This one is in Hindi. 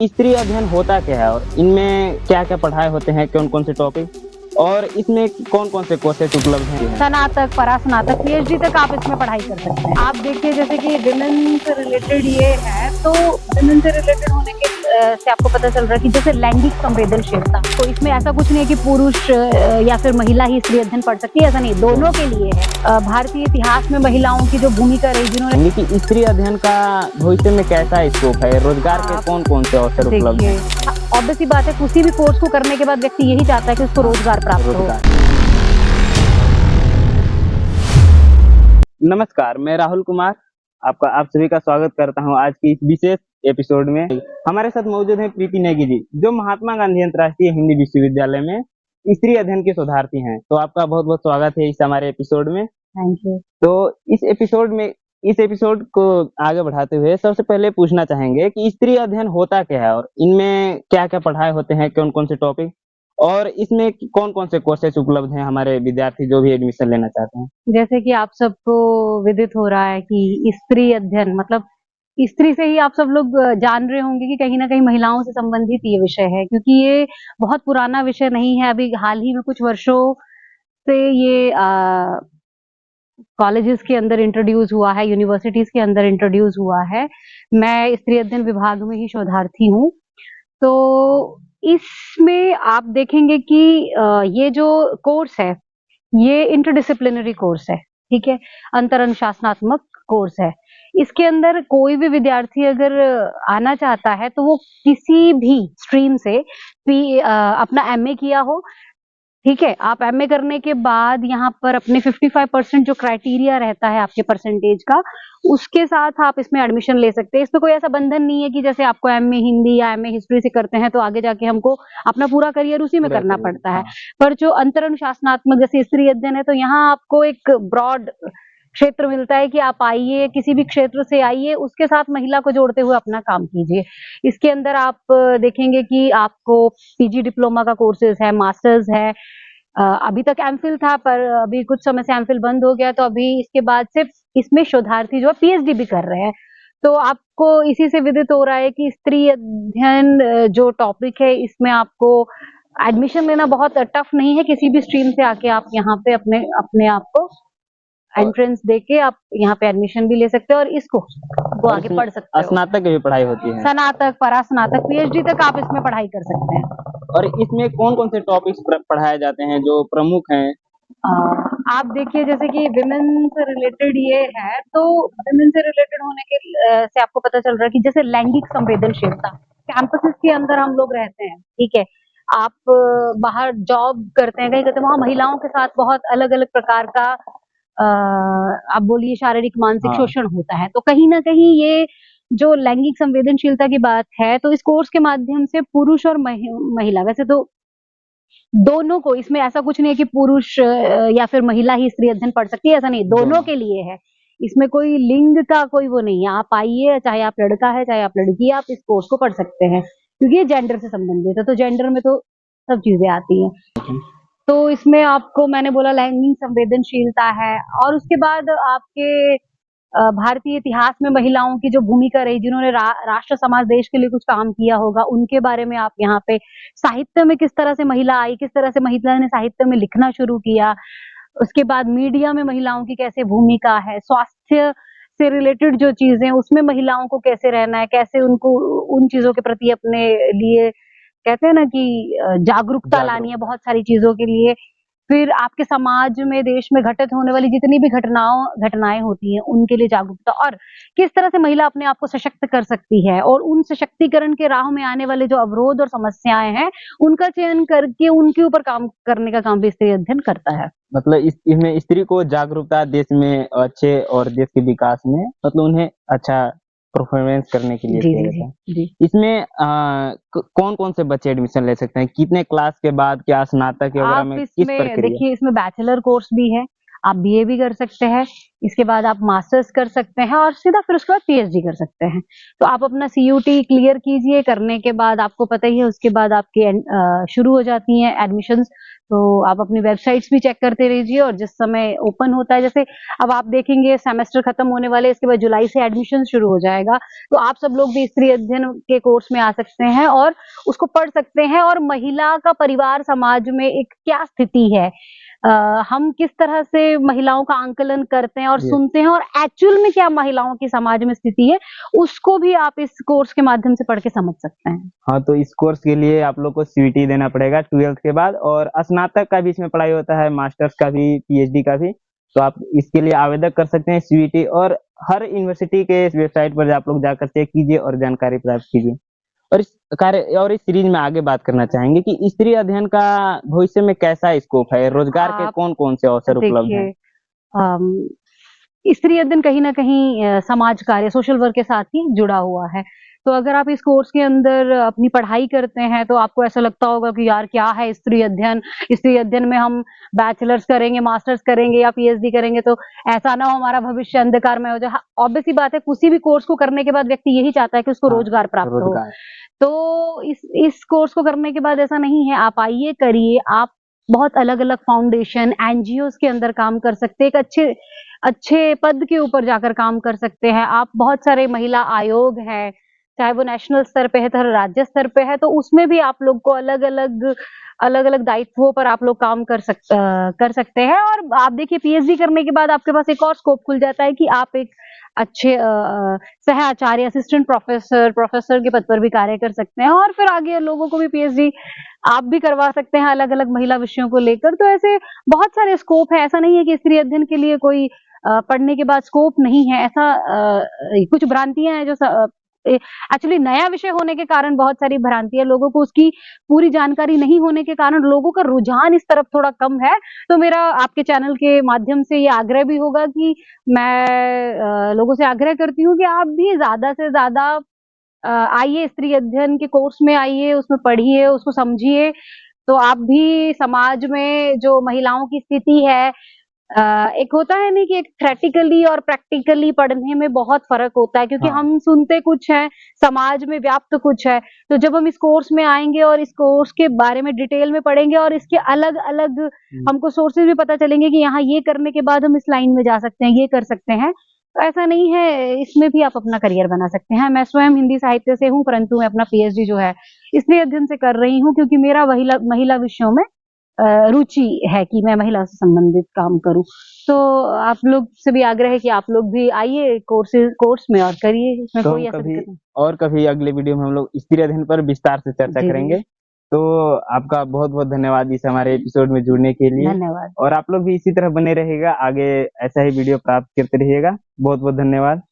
स्त्री अध्ययन होता क्या है और इनमें क्या-क्या पढ़ाए होते हैं, कौन-कौन से टॉपिक और इसमें कौन-कौन से कोर्सेज उपलब्ध हैं? स्नातक, परास्नातक, पीएचडी तक आप इसमें पढ़ाई कर सकते हैं। आप देखिए जैसे कि विमेन से रिलेटेड ये है, तो विमेन से रिलेटेड होने के से आपको पता चल रहा है कि जैसे लैंगिक संवेदनशीलता, तो इसमें ऐसा कुछ नहीं है कि पुरुष या फिर महिला ही स्त्री अध्ययन पढ़ सकती है, ऐसा नहीं, दोनों के लिए है। भारतीय इतिहास में महिलाओं की जो भूमिका रही, जिन्होंने यानी कि स्त्री अध्ययन का भविष्य में कैसा स्कोप है? रोजगार के कौन-कौन से अवसर उपलब्ध हैं? ऑब्वियस सी बात है, किसी भी कोर्स को करने के बाद व्यक्ति यही चाहता है कि उसको रोजगार प्राप्त हो। नमस्कार, मैं राहुल कुमार आप सभी का स्वागत करता हूं आज की इस विशेष एपिसोड में। हमारे साथ मौजूद हैं प्रीति नेगी जी, जो महात्मा गांधी अंतर्राष्ट्रीय हिंदी विश्वविद्यालय में स्त्री अध्ययन की शोधार्थी हैं। तो आपका बहुत-बहुत स्वागत है इस हमारे एपिसोड में। Thank you. तो इस एपिसोड को आगे बढ़ाते हुए सबसे पहले पूछना चाहेंगे कि स्त्री अध्ययन होता क्या है और इनमें क्या-क्या पढ़ाए होते हैं, कौन-कौन से टॉपिक और इसमें कौन-कौन से कोर्सेज उपलब्ध हैं हमारे विद्यार्थी जो भी एडमिशन लेना चाहते हैं? जैसे कि आप सबको विदित हो रहा है कि स्त्री अध्ययन मतलब स्त्री से ही आप सब लोग जान रहे होंगे कि कहीं न कहीं महिलाओं से संबंधित ये विषय है, क्योंकि ये बहुत पुराना विषय नहीं है। अभी हाल ही में कुछ वर्षों से ये कॉलेजेस के अंदर इंट्रोड्यूस हुआ है, यूनिवर्सिटीज़ के अंदर इंट्रोड्यूस हुआ है। मैं स्त्री अध्ययन विभाग में ही शोधार्थी हूँ। तो इसमें आप देखेंगे कि ये जो कोर्स है, ये इंटरडिसिप्लिनरी कोर्स है, ठीक है? अंतर अनुशासनात्मक कोर्स है। इसके अंदर कोई भी विद्यार्थी अगर आना चाहता है, तो वो किसी भी स्ट्रीम से अपना एमए किया हो, ठीक है? आप एमए करने के बाद यहाँ पर अपने 55% जो क्राइटेरिया रहता है आपके परसेंटेज का, उसके साथ आप इसमें एडमिशन ले सकते हैं। इसमें कोई ऐसा बंधन नहीं है कि जैसे आपको एमए हिंदी या एमए हिस्ट्री से करते हैं, तो आगे जाके हमको अपना पूरा करियर उसी में करना पड़ता है। पर जो अंतर अनुशासनात्मक जैसे स्त्री अध्ययन है, तो यहाँ आपको एक ब्रॉड क्षेत्र मिलता है कि आप आइए, किसी भी क्षेत्र से आइए, उसके साथ महिला को जोड़ते हुए अपना काम कीजिए। इसके अंदर आप देखेंगे कि आपको पीजी डिप्लोमा का कोर्सेज है, मास्टर्स है, अभी तक एमफिल था, पर अभी कुछ समय से एमफिल बंद हो गया, तो अभी इसके बाद से इसमें शोधार्थी जो है पीएचडी भी कर रहे हैं। तो आपको इसी से विदित हो रहा है कि स्त्री अध्ययन जो टॉपिक है, इसमें आपको एडमिशन लेना बहुत टफ नहीं है। किसी भी स्ट्रीम से आके आप यहाँ पे अपने आप को एंट्रेंस देके आप यहाँ पे एडमिशन भी ले सकते हो और इसको आगे पढ़ सकते हो। स्नातक की भी पढ़ाई होती है? स्नातक, परास्नातक, पीएचडी तक आप इसमें पढ़ाई कर सकते हैं। और इसमें कौन-कौन से टॉपिक्स पढ़ाए जाते हैं जो प्रमुख हैं? आप देखिए जैसे कि विमेन से रिलेटेड ये है, तो विमेन से रिलेटेड होने के से आपको पता चल रहा है कि जैसे लैंगिक संवेदनशीलता, कैंपसेस के अंदर हम लोग रहते हैं, ठीक है? आप बाहर जॉब करते हैं, कहीं करते हैं, वहाँ महिलाओं के साथ बहुत अलग-अलग प्रकार का आप बोलिए शारीरिक मानसिक शोषण होता है। तो कहीं न कहीं ये जो लैंगिक संवेदनशीलता की बात है, तो इस कोर्स के माध्यम से पुरुष और महिला, वैसे तो दोनों को, इसमें ऐसा कुछ नहीं है कि पुरुष या फिर महिला ही स्त्री अध्ययन पढ़ सकती है, ऐसा नहीं, दोनों के लिए है। इसमें कोई लिंग का कोई वो नहीं है। आप आइए, चाहे आप लड़का है, चाहे आप लड़की है, आप इस कोर्स को पढ़ सकते हैं, क्योंकि ये जेंडर से संबंधित है, तो जेंडर में तो सब चीज़ें आती हैं। तो इसमें आपको मैंने बोला लैंगिक संवेदनशीलता है, और उसके बाद आपके भारतीय इतिहास में महिलाओं की जो भूमिका रही, जिन्होंने राष्ट्र, समाज, देश के लिए कुछ काम किया होगा, उनके बारे में आप यहाँ पे, साहित्य में किस तरह से महिला आई, किस तरह से महिला ने साहित्य में लिखना शुरू किया, उसके बाद मीडिया में महिलाओं की कैसे भूमिका है, स्वास्थ्य से रिलेटेड जो चीजें, उसमें महिलाओं को कैसे रहना है, कैसे उनको उन चीजों के प्रति अपने लिए, कहते हैं ना कि जागरूकता लानी है बहुत सारी चीजों के लिए। फिर आपके समाज में, देश में घटित होने वाली जितनी भी घटनाएं होती हैं, उनके लिए जागरूकता, और किस तरह से महिला अपने आप को सशक्त कर सकती है, और उन सशक्तिकरण के राह में आने वाले जो अवरोध और समस्याएं हैं, उनका चयन करके उनके ऊपर काम करने का काम भी स्त्री अध्ययन करता है। मतलब इसमें स्त्री को जागरूकता देश में अच्छे और देश के विकास में, मतलब उन्हें अच्छा परफॉर्मेंस करने के लिए किया जाता है। जी। इसमें कौन-कौन से बच्चे एडमिशन ले सकते हैं? कितने क्लास के बाद, क्या स्नातक वगैरह आप में किस इसमें प्रक्रिया? देखिए, इसमें बैचलर कोर्स भी है, आप बीए भी कर सकते हैं, इसके बाद आप मास्टर्स कर सकते हैं और सीधा फिर उसके बाद पीएचडी कर सकते हैं। तो आप अपना सीयूटी क्लियर कीजिए, करने के बाद आपको पता ही है उसके बाद आपके शुरू हो जाती हैं एडमिशंस। तो आप अपनी वेबसाइट्स भी चेक करते रहिए और जिस समय ओपन होता है, जैसे अब आप देखेंगे सेमेस्टर खत्म होने वाले, इसके बाद जुलाई से एडमिशन शुरू हो जाएगा, तो आप सब लोग भी स्त्री अध्ययन के कोर्स में आ सकते हैं और उसको पढ़ सकते हैं। और महिला का परिवार समाज में एक क्या स्थिति है, हम किस तरह से महिलाओं का आंकलन करते हैं और जी। सुनते हैं और एक्चुअल में क्या महिलाओं की समाज में स्थिति है, उसको भी आप इस कोर्स के माध्यम से पढ़ के समझ सकते हैं। हाँ, तो इस कोर्स के लिए आप लोग को सीयूटी देना पड़ेगा 12th के बाद, और स्नातक का भी इसमें पढ़ाई होता है, मास्टर्स का भी, पीएचडी का भी। तो आप इसके लिए आवेदन कर सकते हैं सीयूटी, और हर यूनिवर्सिटी के इस वेबसाइट पर आप लोग जाकर चेक कीजिए और जानकारी प्राप्त कीजिए। और इस सीरीज में आगे बात करना चाहेंगे कि स्त्री अध्ययन का भविष्य में कैसा स्कोप है, रोजगार के आप कौन-कौन से अवसर उपलब्ध हैं? देखिए, अम, स्त्री अध्ययन कहीं न कहीं समाज कार्य, सोशल वर्क के साथ ही जुड़ा हुआ है। तो अगर आप इस कोर्स के अंदर अपनी पढ़ाई करते हैं, तो आपको ऐसा लगता होगा कि यार क्या है स्त्री अध्ययन? स्त्री अध्ययन में हम बैचलर्स करेंगे, मास्टर्स करेंगे या पीएचडी करेंगे, तो ऐसा ना हो हमारा भविष्य अंधकार में हो जाए। हाँ, ऑब्वियस सी बात है, किसी भी कोर्स को करने के बाद व्यक्ति यही चाहता है कि उसको हाँ, रोजगार प्राप्त हो। रोजगार। तो इस कोर्स को करने के बाद ऐसा नहीं है, आप आइए, करिए, आप बहुत अलग-अलग फाउंडेशन, एनजीओज़ के अंदर काम कर सकते हैं, एक अच्छे अच्छे पद के ऊपर जाकर काम कर सकते हैं। आप बहुत सारे महिला आयोग हैं, चाहे वो नेशनल स्तर पे है, चाहे राज्य स्तर पे है, तो उसमें भी आप लोग को अलग-अलग दायित्वों पर आप लोग काम कर सकते हैं। और आप देखिए पीएचडी करने के बाद आपके पास एक और स्कोप खुल जाता है कि आप एक अच्छे सह आचार्य, असिस्टेंट प्रोफेसर, प्रोफेसर के पद पर भी कार्य कर सकते हैं और फिर आगे लोगों को भी पीएचडी आप भी करवा सकते हैं अलग-अलग महिला विषयों को लेकर। तो ऐसे बहुत सारे स्कोप हैं, ऐसा नहीं है कि स्त्री अध्ययन के लिए कोई पढ़ने के बाद स्कोप नहीं है, ऐसा कुछ भ्रांतियाँ हैं जो एक्चुअली नया विषय होने के कारण बहुत सारी भ्रांतियाँ, लोगों को उसकी पूरी जानकारी नहीं होने के कारण लोगों का रुझान इस तरफ थोड़ा कम है। तो मेरा आपके चैनल के माध्यम से ये आग्रह भी होगा कि मैं लोगों से आग्रह करती हूँ कि आप भी ज़्यादा से ज़्यादा आइए स्त्री अध्ययन के कोर्स में आइए, उसमें पढ़िए, उसको समझिए, तो आप भी समाज में जो महिलाओं की स्थिति है, एक होता है नहीं कि एक थ्योरेटिकली और प्रैक्टिकली पढ़ने में बहुत फ़र्क होता है, क्योंकि हाँ। हम सुनते कुछ हैं, समाज में व्याप्त कुछ है। तो जब हम इस कोर्स में आएँगे और इस कोर्स के बारे में डिटेल में पढ़ेंगे और इसके अलग-अलग हमको सोर्सेज़ भी पता चलेंगे कि यहाँ ये करने के बाद हम इस लाइन में जा सकते हैं, ये कर सकते हैं। तो ऐसा नहीं है, इसमें भी आप अपना करियर बना सकते हैं। मैं स्वयं हिंदी साहित्य से हूँ, परंतु मैं अपना पीएचडी जो है, स्त्री अध्ययन से कर रही हूँ, क्योंकि मेरा महिला महिला विषयों में रुचि है कि मैं महिला से संबंधित काम करूँ। तो आप लोग से भी आग्रह है कि आप लोग भी आइए कोर्स में और करिए, इसमें तो हम कोई ऐसा कभी दिक्कत नहीं। और कभी अगले वीडियो में हम लोग स्त्री अध्ययन पर विस्तार से चर्चा जी, करेंगे। जी। तो आपका बहुत-बहुत धन्यवाद इस हमारे एपिसोड में जुड़ने के लिए, धन्यवाद। और आप लोग भी इसी तरह बने रहिएगा, आगे ऐसा ही वीडियो प्राप्त करते रहिएगा। बहुत-बहुत धन्यवाद।